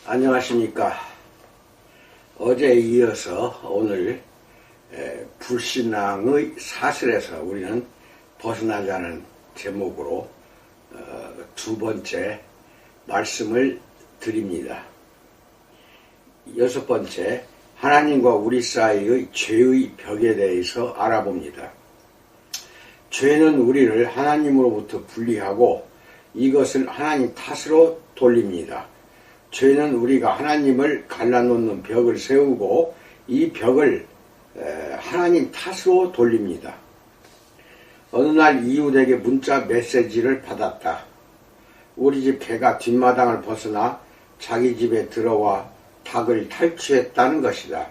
안녕하십니까. 어제에 이어서 오늘 불신앙의 사슬에서 우리는 벗어나자는 제목으로 두 번째 말씀을 드립니다. 여섯 번째, 하나님과 우리 사이의 죄의 벽에 대해서 알아봅니다. 죄는 우리를 하나님으로부터 분리하고 이것을 하나님 탓으로 돌립니다. 죄는 우리가 하나님을 갈라놓는 벽을 세우고 이 벽을 하나님 탓으로 돌립니다. 어느 날 이웃에게 문자 메시지를 받았다. 우리 집 개가 뒷마당을 벗어나 자기 집에 들어와 닭을 탈취했다는 것이다.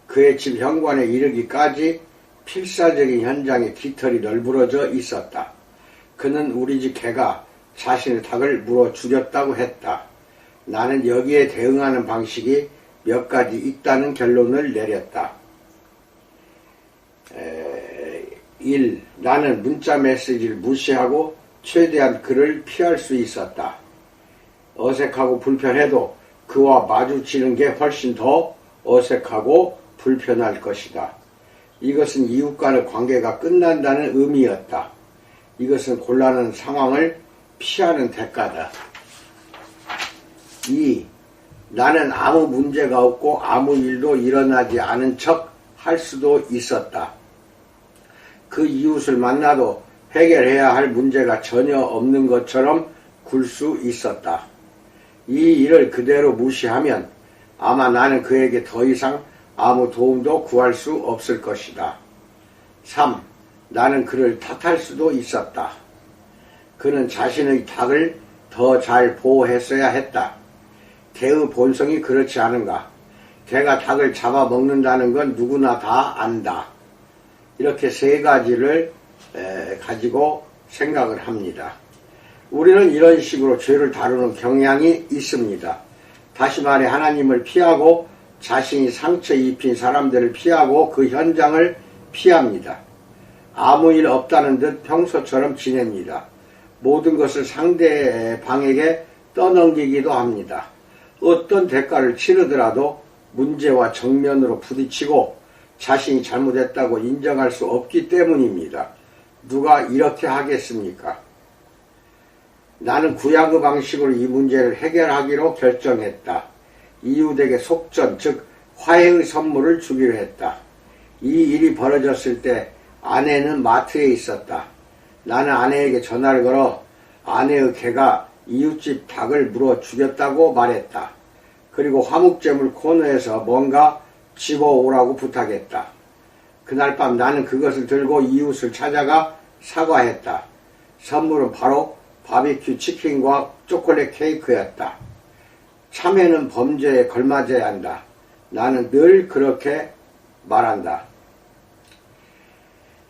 그의 집 현관에 이르기까지 필사적인 현장에 깃털이 널브러져 있었다. 그는 우리 집 개가 자신의 닭을 물어 죽였다고 했다. 나는 여기에 대응하는 방식이 몇 가지 있다는 결론을 내렸다. 1. 나는 문자 메시지를 무시하고 최대한 그를 피할 수 있었다. 어색하고 불편해도 그와 마주치는 게 훨씬 더 어색하고 불편할 것이다. 이것은 이웃과의 관계가 끝난다는 의미였다. 이것은 곤란한 상황을 피하는 대가다. 2. 나는 아무 문제가 없고 아무 일도 일어나지 않은 척 할 수도 있었다. 그 이웃을 만나도 해결해야 할 문제가 전혀 없는 것처럼 굴 수 있었다. 이 일을 그대로 무시하면 아마 나는 그에게 더 이상 아무 도움도 구할 수 없을 것이다. 3. 나는 그를 탓할 수도 있었다. 그는 자신의 닭을 더 잘 보호했어야 했다. 개의 본성이 그렇지 않은가? 개가 닭을 잡아먹는다는 건 누구나 다 안다. 이렇게 세 가지를 가지고 생각을 합니다. 우리는 이런 식으로 죄를 다루는 경향이 있습니다. 다시 말해 하나님을 피하고 자신이 상처 입힌 사람들을 피하고 그 현장을 피합니다. 아무 일 없다는 듯 평소처럼 지냅니다. 모든 것을 상대방에게 떠넘기기도 합니다. 어떤 대가를 치르더라도 문제와 정면으로 부딪히고 자신이 잘못했다고 인정할 수 없기 때문입니다. 누가 이렇게 하겠습니까? 나는 구약의 방식으로 이 문제를 해결하기로 결정했다. 이웃에게 속전, 즉 화해의 선물을 주기로 했다. 이 일이 벌어졌을 때 아내는 마트에 있었다. 나는 아내에게 전화를 걸어 아내의 개가 이웃집 닭을 물어 죽였다고 말했다. 그리고 화목제물 코너에서 뭔가 집어오라고 부탁했다. 그날 밤 나는 그것을 들고 이웃을 찾아가 사과했다. 선물은 바로 바비큐 치킨과 초콜릿 케이크였다. 참회는 범죄에 걸맞아야 한다. 나는 늘 그렇게 말한다.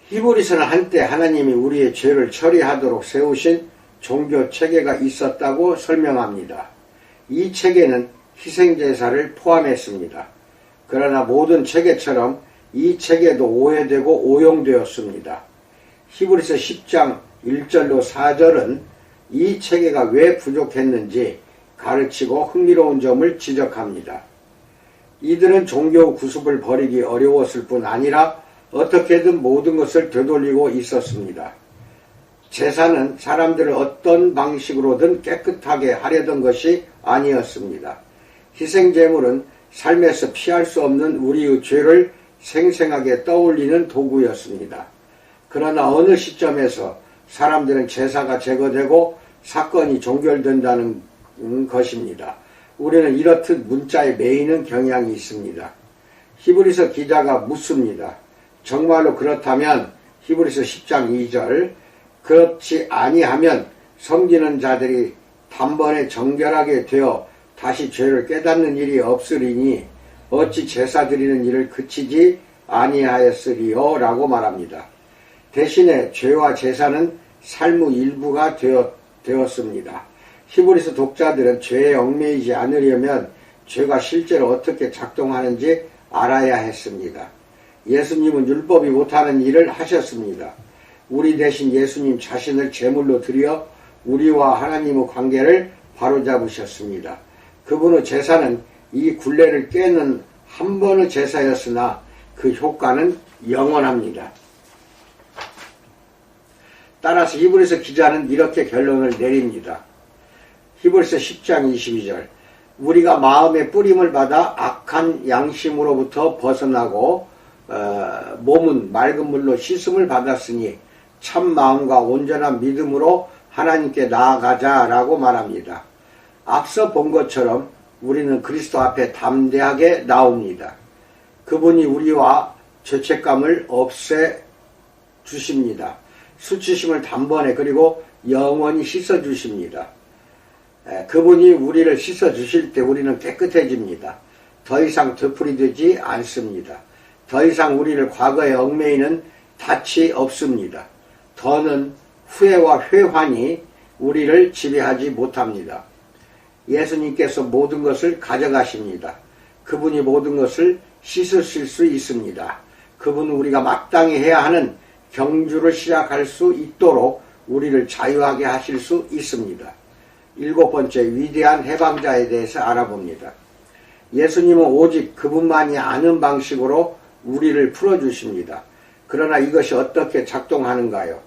히브리서는 한때 하나님이 우리의 죄를 처리하도록 세우신 종교 체계가 있었다고 설명합니다. 이 체계는 희생제사를 포함했습니다. 그러나 모든 체계처럼 이 체계도 오해되고 오용되었습니다. 히브리서 10장 1절로 4절은 이 체계가 왜 부족했는지 가르치고 흥미로운 점을 지적합니다. 이들은 종교 구습을 버리기 어려웠을 뿐 아니라 어떻게든 모든 것을 되돌리고 있었습니다. 제사는 사람들을 어떤 방식으로든 깨끗하게 하려던 것이 아니었습니다. 희생제물은 삶에서 피할 수 없는 우리의 죄를 생생하게 떠올리는 도구였습니다. 그러나 어느 시점에서 사람들은 제사가 제거되고 사건이 종결된다는 것입니다. 우리는 이렇듯 문자에 매이는 경향이 있습니다. 히브리서 기자가 묻습니다. 정말로 그렇다면 히브리서 10장 2절 그렇지 아니하면 섬기는 자들이 단번에 정결하게 되어 다시 죄를 깨닫는 일이 없으리니 어찌 제사 드리는 일을 그치지 아니하였으리요 라고 말합니다. 대신에 죄와 제사는 삶의 일부가 되었습니다. 히브리서 독자들은 죄에 얽매이지 않으려면 죄가 실제로 어떻게 작동하는지 알아야 했습니다. 예수님은 율법이 못하는 일을 하셨습니다. 우리 대신 예수님 자신을 제물로 드려 우리와 하나님의 관계를 바로잡으셨습니다. 그분의 제사는 이 굴레를 깨는 한 번의 제사였으나 그 효과는 영원합니다. 따라서 히브리서 기자는 이렇게 결론을 내립니다. 히브리서 10장 22절 우리가 마음의 뿌림을 받아 악한 양심으로부터 벗어나고 몸은 맑은 물로 씻음을 받았으니 참 마음과 온전한 믿음으로 하나님께 나아가자라고 말합니다. 앞서 본 것처럼 우리는 그리스도 앞에 담대하게 나옵니다. 그분이 우리와 죄책감을 없애 주십니다. 수치심을 단번에 그리고 영원히 씻어 주십니다. 그분이 우리를 씻어 주실 때 우리는 깨끗해집니다. 더 이상 되풀이 되지 않습니다. 더 이상 우리를 과거에 얽매이는 닻이 없습니다. 더는 후회와 회환이 우리를 지배하지 못합니다. 예수님께서 모든 것을 가져가십니다. 그분이 모든 것을 씻으실 수 있습니다. 그분은 우리가 마땅히 해야 하는 경주를 시작할 수 있도록 우리를 자유하게 하실 수 있습니다. 7번째, 위대한 해방자에 대해서 알아봅니다. 예수님은 오직 그분만이 아는 방식으로 우리를 풀어주십니다. 그러나 이것이 어떻게 작동하는가요?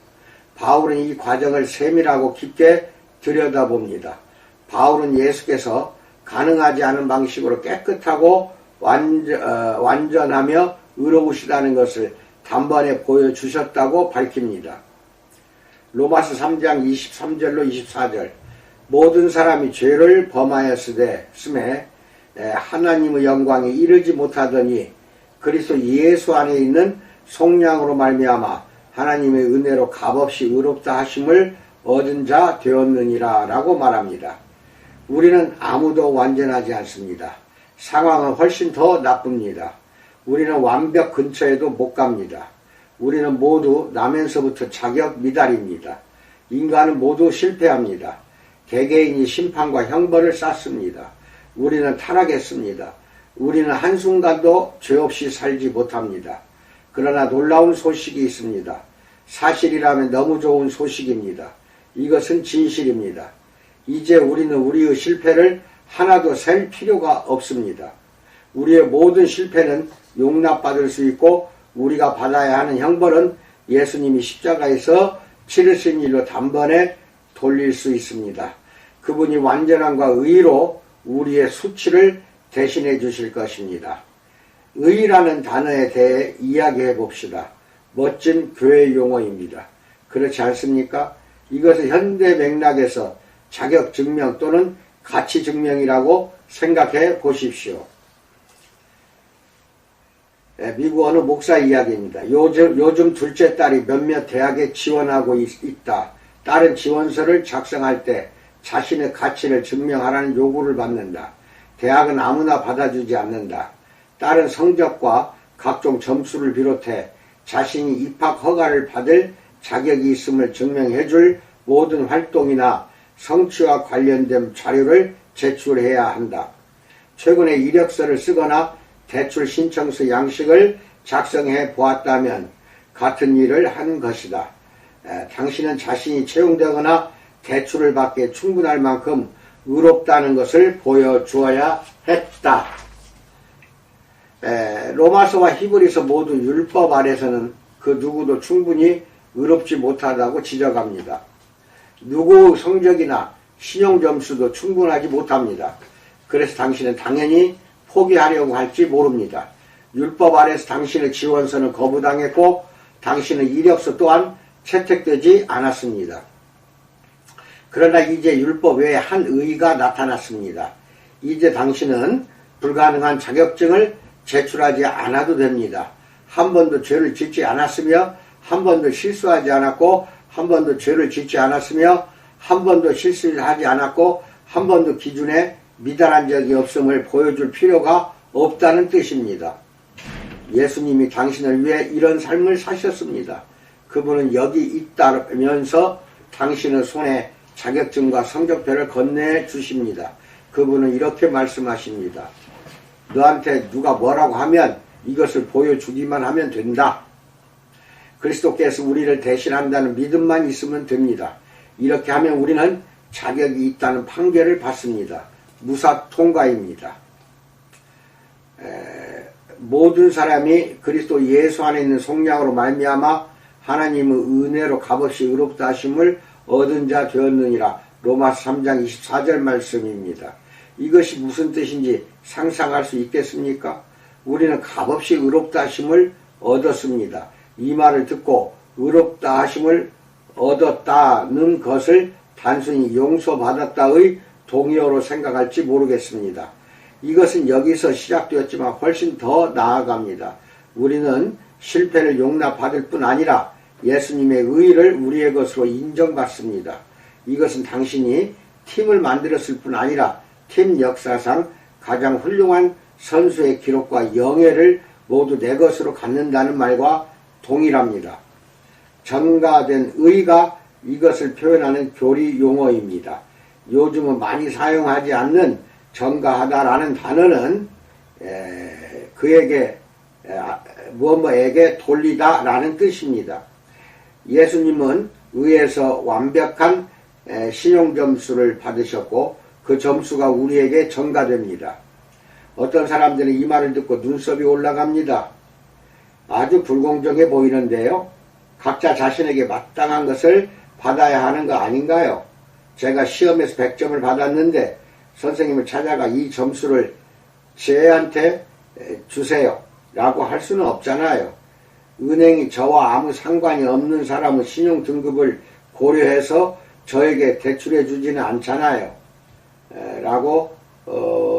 바울은 이 과정을 세밀하고 깊게 들여다봅니다. 바울은 예수께서 가능하지 않은 방식으로 깨끗하고 완전하며 의로우시다는 것을 단번에 보여주셨다고 밝힙니다. 로마서 3장 23절로 24절 모든 사람이 죄를 범하였으되 하나님의 영광에 이르지 못하더니 그리스도 예수 안에 있는 속량으로 말미암아 하나님의 은혜로 값없이 의롭다 하심을 얻은 자 되었느니라 라고 말합니다. 우리는 아무도 완전하지 않습니다. 상황은 훨씬 더 나쁩니다. 우리는 완벽 근처에도 못 갑니다. 우리는 모두 나면서부터 자격 미달입니다. 인간은 모두 실패합니다. 개개인이 심판과 형벌을 쌓습니다. 우리는 타락했습니다. 우리는 한순간도 죄 없이 살지 못합니다. 그러나 놀라운 소식이 있습니다. 사실이라면 너무 좋은 소식입니다. 이것은 진실입니다. 이제 우리는 우리의 실패를 하나도 셀 필요가 없습니다. 우리의 모든 실패는 용납받을 수 있고 우리가 받아야 하는 형벌은 예수님이 십자가에서 치르신 일로 단번에 돌릴 수 있습니다. 그분이 완전함과 의로 우리의 수치를 대신해 주실 것입니다. 의라는 단어에 대해 이야기해 봅시다. 멋진 교회 용어입니다. 그렇지 않습니까? 이것은 현대 맥락에서 자격 증명 또는 가치 증명이라고 생각해 보십시오. 미국 어느 목사 이야기입니다. 요즘 둘째 딸이 몇몇 대학에 지원하고 있다. 딸은 지원서를 작성할 때 자신의 가치를 증명하라는 요구를 받는다. 대학은 아무나 받아주지 않는다. 딸은 성적과 각종 점수를 비롯해 자신이 입학 허가를 받을 자격이 있음을 증명해 줄 모든 활동이나 성취와 관련된 자료를 제출해야 한다. 최근에 이력서를 쓰거나 대출 신청서 양식을 작성해 보았다면 같은 일을 한 것이다. 당신은 자신이 채용되거나 대출을 받기에 충분할 만큼 의롭다는 것을 보여주어야 했다. 로마서와 히브리서 모두 율법 아래서는 그 누구도 충분히 의롭지 못하다고 지적합니다. 누구의 성적이나 신용점수도 충분하지 못합니다. 그래서 당신은 당연히 포기하려고 할지 모릅니다. 율법 아래서 당신의 지원서는 거부당했고 당신의 이력서 또한 채택되지 않았습니다. 그러나 이제 율법 외에 한 의의가 나타났습니다. 이제 당신은 불가능한 자격증을 제출하지 않아도 됩니다. 한 번도 죄를 짓지 않았으며 한 번도 실수하지 않았고 한 번도 죄를 짓지 않았으며 한 번도 실수를 하지 않았고 한 번도 기준에 미달한 적이 없음을 보여줄 필요가 없다는 뜻입니다. 예수님이 당신을 위해 이런 삶을 사셨습니다. 그분은 여기 있다면서 당신의 손에 자격증과 성적표를 건네주십니다. 그분은 이렇게 말씀하십니다. 너한테 누가 뭐라고 하면 이것을 보여주기만 하면 된다. 그리스도께서 우리를 대신한다는 믿음만 있으면 됩니다. 이렇게 하면 우리는 자격이 있다는 판결을 받습니다. 무사 통과입니다. 모든 사람이 그리스도 예수 안에 있는 속량으로 말미암아 하나님의 은혜로 값없이 의롭다 하심을 얻은 자 되었느니라. 로마서 3장 24절 말씀입니다. 이것이 무슨 뜻인지 상상할 수 있겠습니까? 우리는 값없이 의롭다 하심을 얻었습니다. 이 말을 듣고 의롭다 하심을 얻었다는 것을 단순히 용서받았다의 동의어로 생각할지 모르겠습니다. 이것은 여기서 시작되었지만 훨씬 더 나아갑니다. 우리는 실패를 용납받을 뿐 아니라 예수님의 의의를 우리의 것으로 인정받습니다. 이것은 당신이 팀을 만들었을 뿐 아니라 팀 역사상 가장 훌륭한 선수의 기록과 영예를 모두 내 것으로 갖는다는 말과 동일합니다. 전가된 의가 이것을 표현하는 교리 용어입니다. 요즘은 많이 사용하지 않는 전가하다라는 단어는 그에게 무엇뭐에게 돌리다라는 뜻입니다. 예수님은 의에서 완벽한 신용점수를 받으셨고 그 점수가 우리에게 전가됩니다. 어떤 사람들은 이 말을 듣고 눈썹이 올라갑니다. 아주 불공정해 보이는데요. 각자 자신에게 마땅한 것을 받아야 하는 거 아닌가요? 제가 시험에서 100점을 받았는데 선생님을 찾아가 이 점수를 쟤한테 주세요 라고 할 수는 없잖아요. 은행이 저와 아무 상관이 없는 사람의 신용 등급을 고려해서 저에게 대출해 주지는 않잖아요. 라고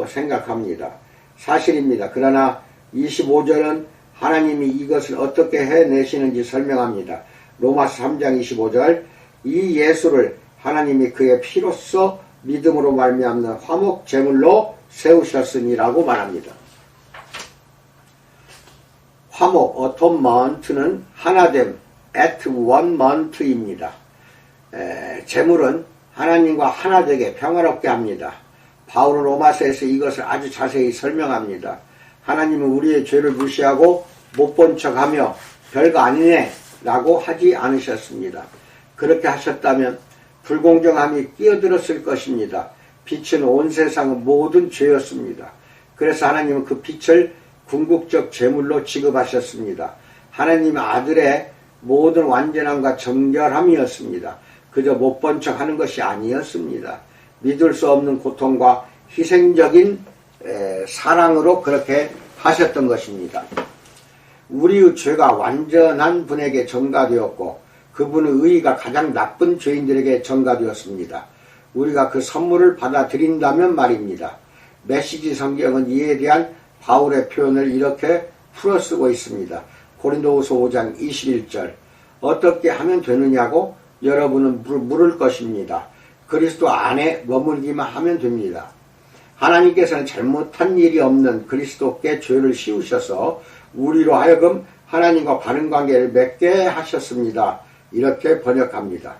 생각합니다. 사실입니다. 그러나 25절은 하나님이 이것을 어떻게 해내시는지 설명합니다. 로마서 3장 25절 이 예수를 하나님이 그의 피로써 믿음으로 말미암는 화목 제물로 세우셨으니라고 말합니다. 화목 어톤먼트는 하나됨 at one month입니다. 제물은 하나님과 하나되게 평화롭게 합니다. 바울은 로마서에서 이것을 아주 자세히 설명합니다. 하나님은 우리의 죄를 무시하고 못 본 척하며 별거 아니네 라고 하지 않으셨습니다. 그렇게 하셨다면 불공정함이 끼어들었을 것입니다. 빛은 온 세상의 모든 죄였습니다. 그래서 하나님은 그 빛을 궁극적 제물로 지급하셨습니다. 하나님의 아들의 모든 완전함과 정결함이었습니다. 그저 못 본 척 하는 것이 아니었습니다. 믿을 수 없는 고통과 희생적인 사랑으로 그렇게 하셨던 것입니다. 우리의 죄가 완전한 분에게 전가되었고 그분의 의의가 가장 나쁜 죄인들에게 전가되었습니다. 우리가 그 선물을 받아들인다면 말입니다. 메시지 성경은 이에 대한 바울의 표현을 이렇게 풀어쓰고 있습니다. 고린도후서 5장 21절 어떻게 하면 되느냐고 여러분은 물을 것입니다. 그리스도 안에 머물기만 하면 됩니다. 하나님께서는 잘못한 일이 없는 그리스도께 죄를 씌우셔서 우리로 하여금 하나님과 바른 관계를 맺게 하셨습니다. 이렇게 번역합니다.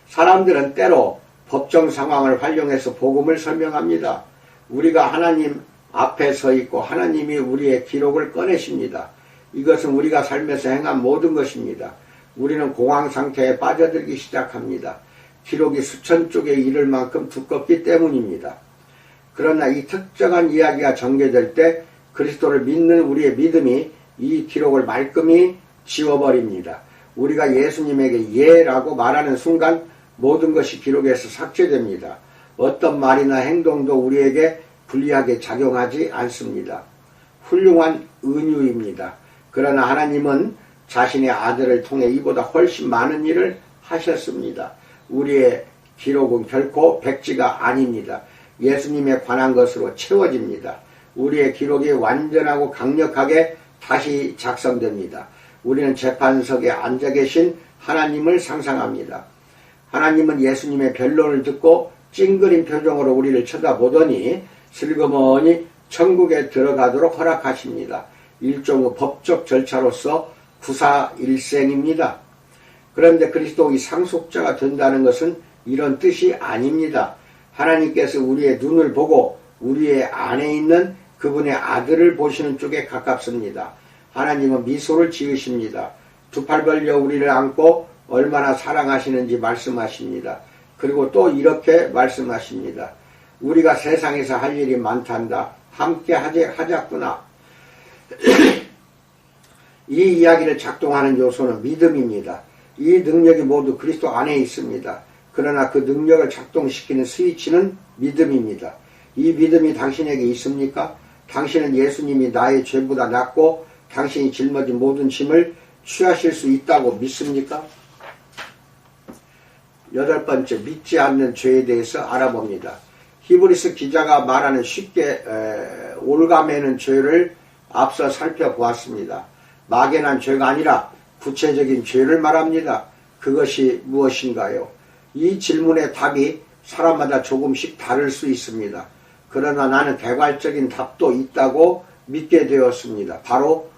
사람들은 때로 법정 상황을 활용해서 복음을 설명합니다. 우리가 하나님 앞에 서 있고 하나님이 우리의 기록을 꺼내십니다. 이것은 우리가 삶에서 행한 모든 것입니다. 우리는 공황 상태에 빠져들기 시작합니다. 기록이 수천 쪽에 이를 만큼 두껍기 때문입니다. 그러나 이 특정한 이야기가 전개될 때 그리스도를 믿는 우리의 믿음이 이 기록을 말끔히 지워버립니다. 우리가 예수님에게 예라고 말하는 순간 모든 것이 기록에서 삭제됩니다. 어떤 말이나 행동도 우리에게 불리하게 작용하지 않습니다. 훌륭한 은유입니다. 그러나 하나님은 자신의 아들을 통해 이보다 훨씬 많은 일을 하셨습니다. 우리의 기록은 결코 백지가 아닙니다. 예수님에 관한 것으로 채워집니다. 우리의 기록이 완전하고 강력하게 다시 작성됩니다. 우리는 재판석에 앉아 계신 하나님을 상상합니다. 하나님은 예수님의 변론을 듣고 찡그린 표정으로 우리를 쳐다보더니 슬그머니 천국에 들어가도록 허락하십니다. 일종의 법적 절차로서 구사일생입니다. 그런데 그리스도의 상속자가 된다는 것은 이런 뜻이 아닙니다. 하나님께서 우리의 눈을 보고 우리의 안에 있는 그분의 아들을 보시는 쪽에 가깝습니다. 하나님은 미소를 지으십니다. 두 팔 벌려 우리를 안고 얼마나 사랑하시는지 말씀하십니다. 그리고 또 이렇게 말씀하십니다. 우리가 세상에서 할 일이 많단다. 함께 하자꾸나. 이 이야기를 작동하는 요소는 믿음입니다. 이 능력이 모두 그리스도 안에 있습니다. 그러나 그 능력을 작동시키는 스위치는 믿음입니다. 이 믿음이 당신에게 있습니까? 당신은 예수님이 나의 죄보다 낫고 당신이 짊어진 모든 짐을 취하실 수 있다고 믿습니까? 8번째, 믿지 않는 죄에 대해서 알아봅니다. 히브리서 기자가 말하는 쉽게 올가매는 죄를 앞서 살펴보았습니다. 막연한 죄가 아니라 구체적인 죄를 말합니다. 그것이 무엇인가요? 이 질문의 답이 사람마다 조금씩 다를 수 있습니다. 그러나 나는 개괄적인 답도 있다고 믿게 되었습니다. 바로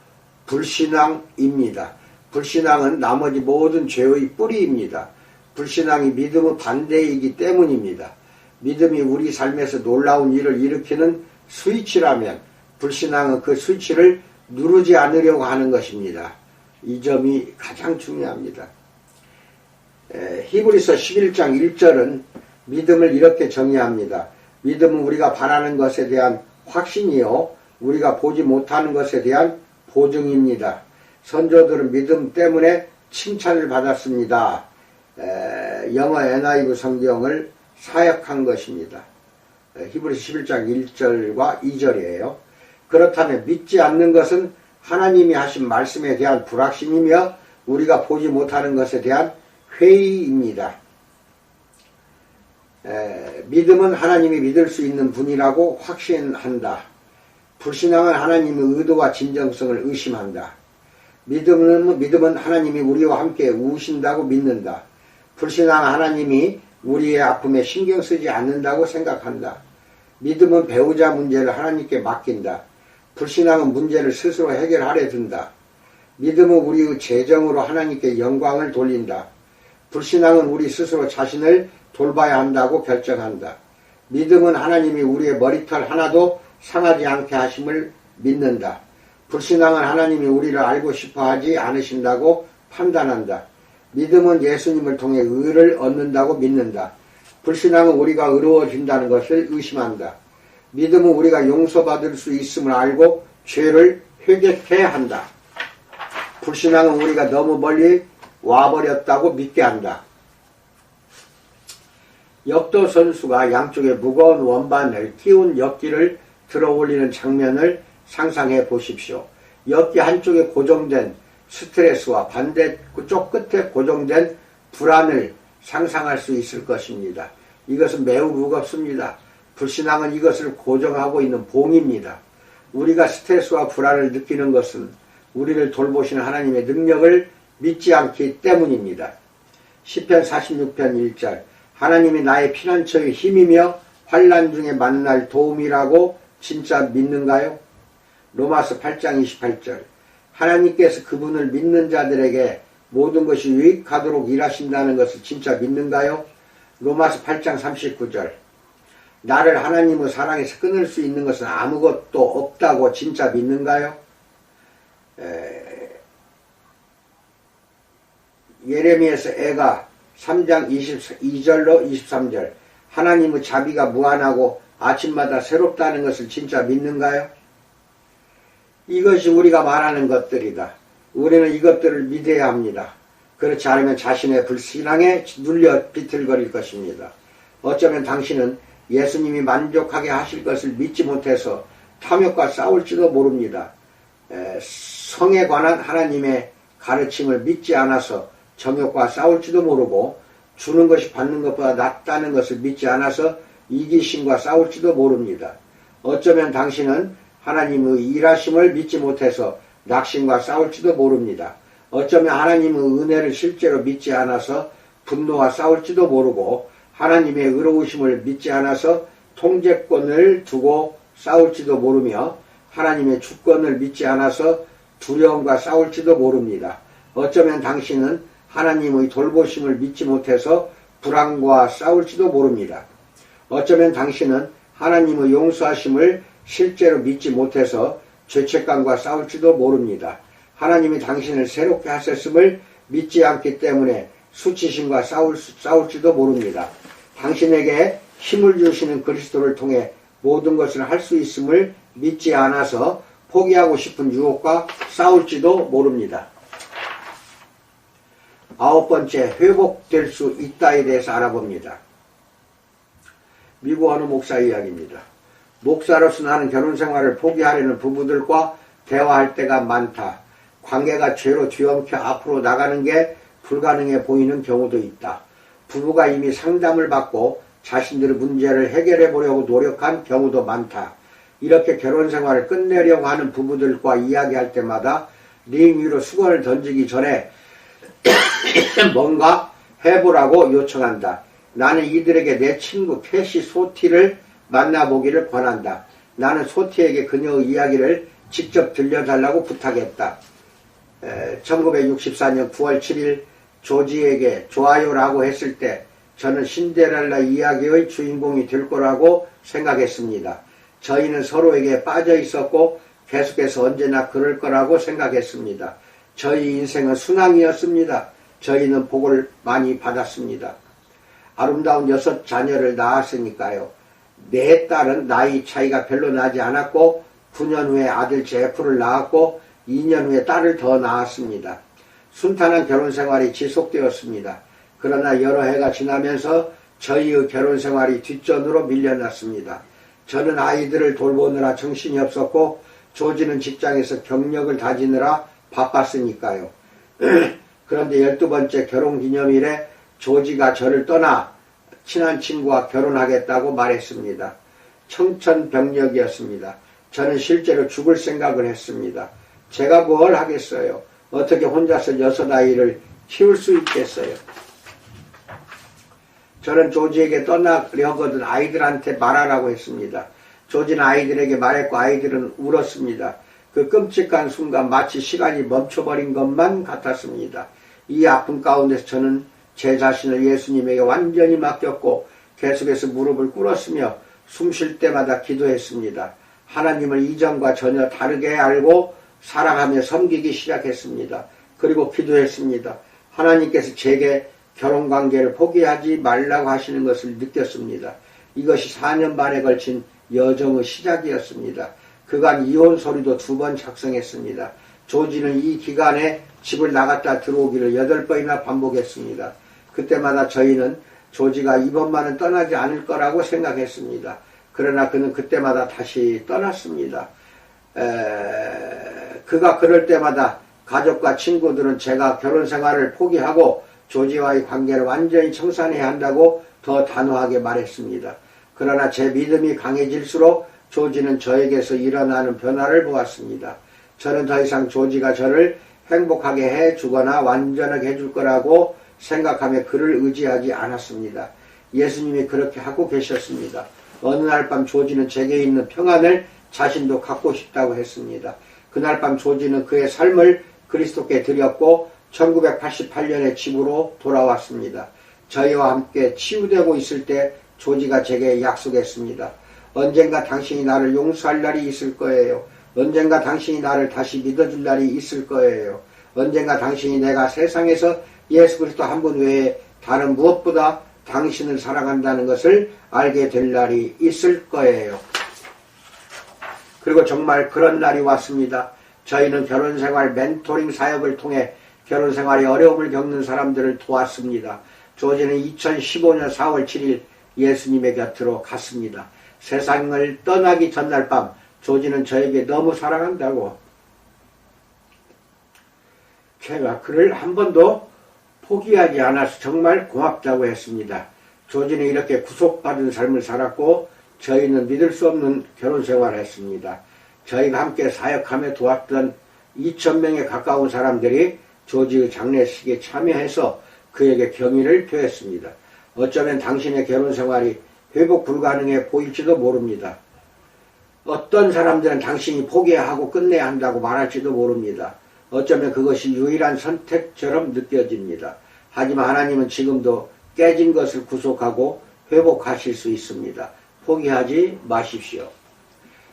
불신앙입니다. 불신앙은 나머지 모든 죄의 뿌리입니다. 불신앙이 믿음의 반대이기 때문입니다. 믿음이 우리 삶에서 놀라운 일을 일으키는 스위치라면 불신앙은 그 스위치를 누르지 않으려고 하는 것입니다. 이 점이 가장 중요합니다. 히브리서 11장 1절은 믿음을 이렇게 정의합니다. 믿음은 우리가 바라는 것에 대한 확신이요 우리가 보지 못하는 것에 대한 보증입니다. 선조들은 믿음 때문에 칭찬을 받았습니다. 영어 NIV 성경을 사역한 것입니다. 히브리서 11장 1절과 2절이에요. 그렇다면 믿지 않는 것은 하나님이 하신 말씀에 대한 불확신이며 우리가 보지 못하는 것에 대한 회의입니다. 믿음은 하나님이 믿을 수 있는 분이라고 확신한다. 불신앙은 하나님의 의도와 진정성을 의심한다. 믿음은 하나님이 우리와 함께 우신다고 믿는다. 불신앙은 하나님이 우리의 아픔에 신경 쓰지 않는다고 생각한다. 믿음은 배우자 문제를 하나님께 맡긴다. 불신앙은 문제를 스스로 해결하려 든다. 믿음은 우리의 재정으로 하나님께 영광을 돌린다. 불신앙은 우리 스스로 자신을 돌봐야 한다고 결정한다. 믿음은 하나님이 우리의 머리털 하나도 상하지 않게 하심을 믿는다. 불신앙은 하나님이 우리를 알고 싶어 하지 않으신다고 판단한다. 믿음은 예수님을 통해 의를 얻는다고 믿는다. 불신앙은 우리가 의로워진다는 것을 의심한다. 믿음은 우리가 용서받을 수 있음을 알고 죄를 회개해야 한다. 불신앙은 우리가 너무 멀리 와버렸다고 믿게 한다. 역도 선수가 양쪽에 무거운 원반을 끼운 역기를 들어 올리는 장면을 상상해 보십시오. 역기 한쪽에 고정된 스트레스와 반대쪽 끝에 고정된 불안을 상상할 수 있을 것입니다. 이것은 매우 무겁습니다. 불신앙은 이것을 고정하고 있는 봉입니다. 우리가 스트레스와 불안을 느끼는 것은 우리를 돌보시는 하나님의 능력을 믿지 않기 때문입니다. 시편 46편 1절 하나님이 나의 피난처의 힘이며 환난 중에 만날 도움이라고 진짜 믿는가요? 로마서 8장 28절 하나님께서 그분을 믿는 자들에게 모든 것이 유익하도록 일하신다는 것을 진짜 믿는가요? 로마서 8장 39절 나를 하나님의 사랑에서 끊을 수 있는 것은 아무것도 없다고 진짜 믿는가요? 예레미야서 애가 3장 22절로 23절 하나님의 자비가 무한하고 아침마다 새롭다는 것을 진짜 믿는가요? 이것이 우리가 말하는 것들이다. 우리는 이것들을 믿어야 합니다. 그렇지 않으면 자신의 불신앙에 눌려 비틀거릴 것입니다. 어쩌면 당신은 예수님이 만족하게 하실 것을 믿지 못해서 탐욕과 싸울지도 모릅니다. 성에 관한 하나님의 가르침을 믿지 않아서 정욕과 싸울지도 모르고 주는 것이 받는 것보다 낫다는 것을 믿지 않아서 이기심과 싸울지도 모릅니다. 어쩌면 당신은 하나님의 일하심을 믿지 못해서 낙심과 싸울지도 모릅니다. 어쩌면 하나님의 은혜를 실제로 믿지 않아서 분노와 싸울지도 모르고 하나님의 의로우심을 믿지 않아서 통제권을 두고 싸울지도 모르며 하나님의 주권을 믿지 않아서 두려움과 싸울지도 모릅니다. 어쩌면 당신은 하나님의 돌보심을 믿지 못해서 불안과 싸울지도 모릅니다. 어쩌면 당신은 하나님의 용서하심을 실제로 믿지 못해서 죄책감과 싸울지도 모릅니다. 하나님이 당신을 새롭게 하셨음을 믿지 않기 때문에 수치심과 싸울지도 모릅니다. 당신에게 힘을 주시는 그리스도를 통해 모든 것을 할 수 있음을 믿지 않아서 포기하고 싶은 유혹과 싸울지도 모릅니다. 9번째, 회복될 수 있다에 대해서 알아봅니다. 미국 어느 목사 이야기입니다. 목사로서 나는 결혼생활을 포기하려는 부부들과 대화할 때가 많다. 관계가 죄로 뒤엉켜 앞으로 나가는 게 불가능해 보이는 경우도 있다. 부부가 이미 상담을 받고 자신들의 문제를 해결해 보려고 노력한 경우도 많다. 이렇게 결혼생활을 끝내려고 하는 부부들과 이야기할 때마다 링 위로 수건을 던지기 전에 뭔가 해보라고 요청한다. 나는 이들에게 내 친구 캐시 소티를 만나보기를 권한다. 나는 소티에게 그녀의 이야기를 직접 들려달라고 부탁했다. 1964년 9월 7일 조지에게 좋아요라고 했을 때 저는 신데렐라 이야기의 주인공이 될 거라고 생각했습니다. 저희는 서로에게 빠져 있었고 계속해서 언제나 그럴 거라고 생각했습니다. 저희 인생은 순항이었습니다. 저희는 복을 많이 받았습니다. 아름다운 6 자녀를 낳았으니까요. 내 딸은 나이 차이가 별로 나지 않았고 9년 후에 아들 제프를 낳았고 2년 후에 딸을 더 낳았습니다. 순탄한 결혼생활이 지속되었습니다. 그러나 여러 해가 지나면서 저희의 결혼생활이 뒷전으로 밀려났습니다. 저는 아이들을 돌보느라 정신이 없었고 조지는 직장에서 경력을 다지느라 바빴으니까요. 그런데 12번째 결혼기념일에 조지가 저를 떠나 친한 친구와 결혼하겠다고 말했습니다. 청천벽력이었습니다. 저는 실제로 죽을 생각을 했습니다. 제가 뭘 하겠어요? 어떻게 혼자서 6 아이를 키울 수 있겠어요? 저는 조지에게 떠나려거든 아이들한테 말하라고 했습니다. 조지는 아이들에게 말했고 아이들은 울었습니다. 그 끔찍한 순간 마치 시간이 멈춰버린 것만 같았습니다. 이 아픔 가운데서 저는 제 자신을 예수님에게 완전히 맡겼고 계속해서 무릎을 꿇었으며 숨 쉴 때마다 기도했습니다. 하나님을 이전과 전혀 다르게 알고 사랑하며 섬기기 시작했습니다. 그리고 기도했습니다. 하나님께서 제게 결혼관계를 포기하지 말라고 하시는 것을 느꼈습니다. 이것이 4년 반에 걸친 여정의 시작이었습니다. 그간 이혼 소리도 2번 작성했습니다. 조지는 이 기간에 집을 나갔다 들어오기를 8번이나 반복했습니다. 그때마다 저희는 조지가 이번만은 떠나지 않을 거라고 생각했습니다. 그러나 그는 그때마다 다시 떠났습니다. 그가 그럴 때마다 가족과 친구들은 제가 결혼생활을 포기하고 조지와의 관계를 완전히 청산해야 한다고 더 단호하게 말했습니다. 그러나 제 믿음이 강해질수록 조지는 저에게서 일어나는 변화를 보았습니다. 저는 더 이상 조지가 저를 행복하게 해주거나 완전하게 해줄 거라고 생각하며 그를 의지하지 않았습니다. 예수님이 그렇게 하고 계셨습니다. 어느 날 밤 조지는 제게 있는 평안을 자신도 갖고 싶다고 했습니다. 그날 밤 조지는 그의 삶을 그리스도께 드렸고 1988년에 집으로 돌아왔습니다. 저희와 함께 치유되고 있을 때 조지가 제게 약속했습니다. 언젠가 당신이 나를 용서할 날이 있을 거예요. 언젠가 당신이 나를 다시 믿어줄 날이 있을 거예요. 언젠가 당신이 내가 세상에서 예수 그리스도 한 분 외에 다른 무엇보다 당신을 사랑한다는 것을 알게 될 날이 있을 거예요. 그리고 정말 그런 날이 왔습니다. 저희는 결혼생활 멘토링 사역을 통해 결혼생활에 어려움을 겪는 사람들을 도왔습니다. 조지는 2015년 4월 7일 예수님의 곁으로 갔습니다. 세상을 떠나기 전날 밤 조지는 저에게 너무 사랑한다고 제가 그를 한 번도 포기하지 않아서 정말 고맙다고 했습니다. 조지는 이렇게 구속받은 삶을 살았고 저희는 믿을 수 없는 결혼생활을 했습니다. 저희가 함께 사역하며 도왔던 2,000명에 가까운 사람들이 조지의 장례식에 참여해서 그에게 경의를 표했습니다. 어쩌면 당신의 결혼생활이 회복 불가능해 보일지도 모릅니다. 어떤 사람들은 당신이 포기하고 끝내야 한다고 말할지도 모릅니다. 어쩌면 그것이 유일한 선택처럼 느껴집니다. 하지만 하나님은 지금도 깨진 것을 구속하고 회복하실 수 있습니다. 포기하지 마십시오.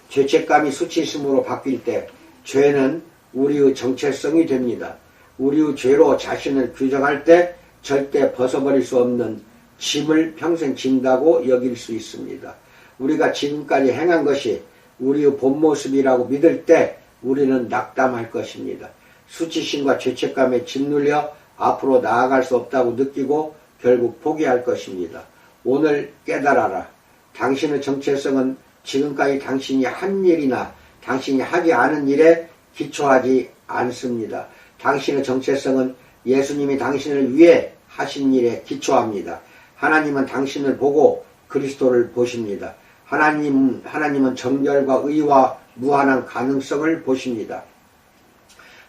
죄책감이 수치심으로 바뀔 때 죄는 우리의 정체성이 됩니다. 우리의 죄로 자신을 규정할 때 절대 벗어버릴 수 없는 짐을 평생 진다고 여길 수 있습니다. 우리가 지금까지 행한 것이 우리의 본 모습이라고 믿을 때 우리는 낙담할 것입니다. 수치심과 죄책감에 짓눌려 앞으로 나아갈 수 없다고 느끼고 결국 포기할 것입니다. 오늘 깨달아라. 당신의 정체성은 지금까지 당신이 한 일이나 당신이 하지 않은 일에 기초하지 않습니다. 당신의 정체성은 예수님이 당신을 위해 하신 일에 기초합니다. 하나님은 당신을 보고 그리스도를 보십니다. 하나님은 정결과 의와 무한한 가능성을 보십니다.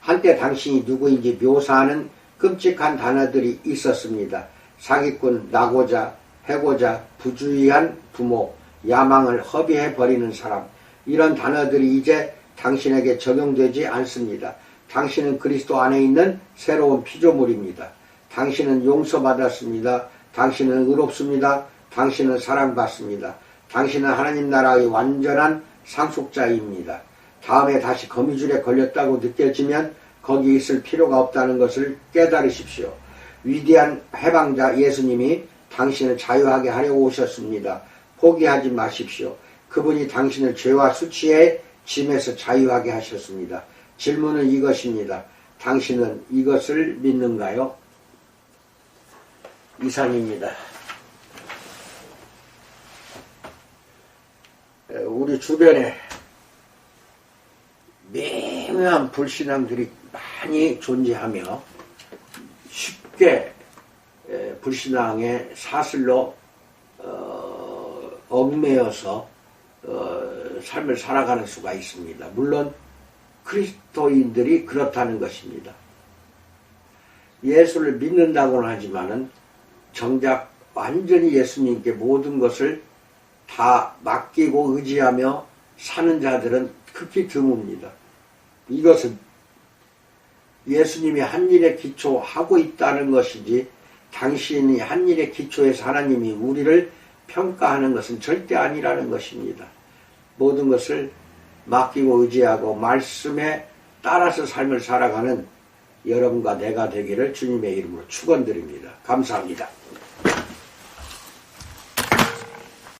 한때 당신이 누구인지 묘사하는 끔찍한 단어들이 있었습니다. 사기꾼, 나고자, 해고자, 부주의한 부모, 야망을 허비해버리는 사람, 이런 단어들이 이제 당신에게 적용되지 않습니다. 당신은 그리스도 안에 있는 새로운 피조물입니다. 당신은 용서받았습니다. 당신은 의롭습니다. 당신은 사랑받습니다. 당신은 하나님 나라의 완전한 상속자입니다. 다음에 다시 거미줄에 걸렸다고 느껴지면 거기 있을 필요가 없다는 것을 깨달으십시오. 위대한 해방자 예수님이 당신을 자유하게 하려고 오셨습니다. 포기하지 마십시오. 그분이 당신을 죄와 수치의 짐에서 자유하게 하셨습니다. 질문은 이것입니다. 당신은 이것을 믿는가요? 이상입니다. 우리 주변에 미묘한 불신앙들이 많이 존재하며 쉽게 불신앙의 사슬로 얽매여서 삶을 살아가는 수가 있습니다. 물론 그리스도인들이 그렇다는 것입니다. 예수를 믿는다고는 하지만은 정작 완전히 예수님께 모든 것을 다 맡기고 의지하며 사는 자들은 극히 드뭅니다. 이것은 예수님이 한 일에 기초하고 있다는 것이지 당신이 한 일에 기초해서 하나님이 우리를 평가하는 것은 절대 아니라는 것입니다. 모든 것을 맡기고 의지하고 말씀에 따라서 삶을 살아가는 여러분과 내가 되기를 주님의 이름으로 축원드립니다. 감사합니다.